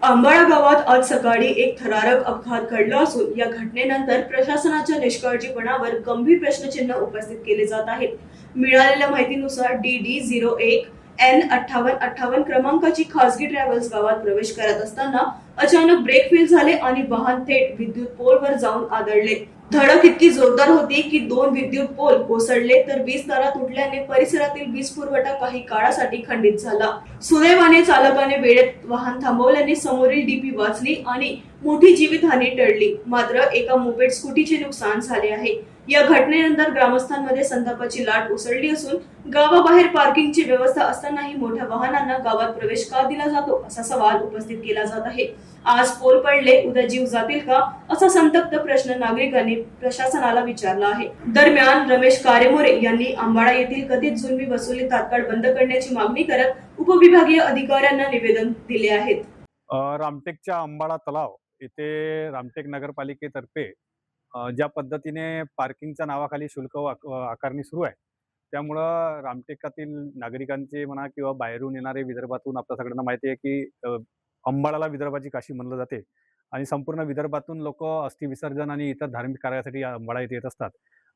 आंबाळा गावात आज सकाळी एक थरारक अपघात घडला असून या घटनेनंतर प्रशासनाच्या निष्काळजीपणावर गंभीर प्रश्नचिन्ह उपस्थित केले जात आहेत। मिळालेल्या माहितीनुसार DD01N5858 क्रमांकाची खासगी ट्रॅव्हल्स गावात प्रवेश करत असताना अचानक ब्रेक फेल झाले आणि वाहन थेट विद्युत पोलवर जाऊन आदळले। धडक इतकी जोरदार होती की 2 विद्युत पोल कोसळले तर वीज तारा तुटल्याने परिसरातील वीज पुरवठा काही काळासाठी खंडित झाला। सुदैवाने चालकाने वेळेत वाहन थांबवल्याने समोरील डीपी वाचली आणि मोठी जीवितहानी टळली। मात्र एका मोपेड स्कूटीचे नुकसान झाले आहे। या घटनेनंतर ग्रामस्थांमध्ये संतापाची लाट उसळली असून गावाबाहेर पार्किंगची व्यवस्था असतानाही मोठ्या वाहनांना गावात प्रवेश का दिला जातो असा सवाल उपस्थित केला जात आहे। आज पोल पडले उद्या जीव जातील का असा संतप्त प्रश्न नागरिकांनी प्रशासनाला विचारला आहे। दरम्यान रमेश कारेमोरे यांनी आंबाळा येथील कथित जुलमी वसुली तात्काळ बंद करण्याची मागणी करत उपविभागीय अधिकाऱ्यांना निवेदन दिले आहेत। रामटेकच्या अंबाळा तलाव इथे रामटेक नगरपालिकेतर्फे ज्या पद्धतीने पार्किंगच्या नावाखाली शुल्क आकारणी सुरू आहे, त्यामुळं रामटेकातील नागरिकांचे म्हणा किंवा बाहेरून येणारे विदर्भातून आपल्या सगळ्यांना माहिती आहे की अंबाळाला विदर्भाची काशी म्हणलं जाते आणि संपूर्ण विदर्भातून लोक अस्थि विसर्जन आणि इतर धार्मिक कार्यासाठी अंबाळा येथे येत असतात।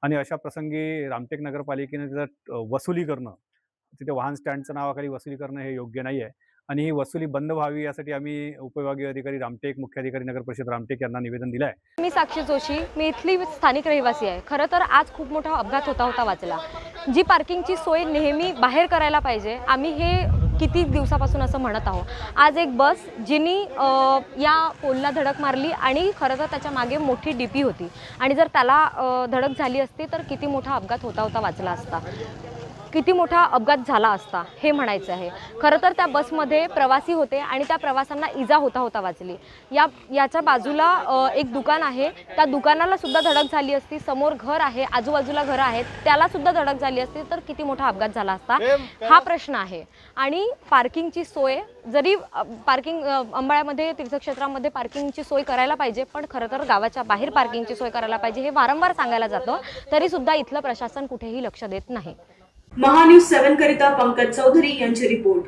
आणि अशा प्रसंगी रामटेक नगरपालिकेने जर वसुली करणं, तिथे वाहन स्टँडच्या नावाखाली वसुली करणं हे योग्य नाही आहे आणि ही वसुली बंद व्हावी यासाठी आम्ही उपविभागीय अधिकारी रामटेक, मुख्याधिकारी नगर परिषद रामटेक यांना निवेदन दिलं आहे। मी साक्षी जोशी, मी इथली स्थानिक रहिवासी आहे। खरं तर आज खूप मोठा अपघात होता वाचला। जी पार्किंगची सोय नेहमी बाहेर करायला पाहिजे, आम्ही हे किती दिवसापासून असं म्हणत आहोत। आज एक बस जिनी या पोलला धडक मारली आणि खरं तर त्याच्या मागे मोठी डीपी होती आणि जर त्याला धडक झाली असती तर किती मोठा अपघात होता वाचला असता, किती मोठा अपघात झाला असता हे म्हणायचं आहे। खरं तर त्या बसमध्ये प्रवासी होते आणि त्या प्रवाशांना इजा होता वाचली। याच्या बाजूला एक दुकान आहे, त्या दुकानाला सुद्धा धडक झाली असती, समोर घर आहे, आजूबाजूला घरं आहेत, त्याला सुद्धा धडक झाली असती तर किती मोठा अपघात झाला असता हा प्रश्न आहे। आणि पार्किंगची सोय जरी अंबाळ्यामध्ये तीर्थक्षेत्रामध्ये पार्किंगची सोय करायला पाहिजे, पण खरं तर गावाच्या बाहेर पार्किंगची सोय करायला पाहिजे हे वारंवार सांगायला जातं, तरी सुद्धा इथलं प्रशासन कुठेही लक्ष देत नाही। महान्यूज 7 करिता पंकज चौधरी यांची रिपोर्ट।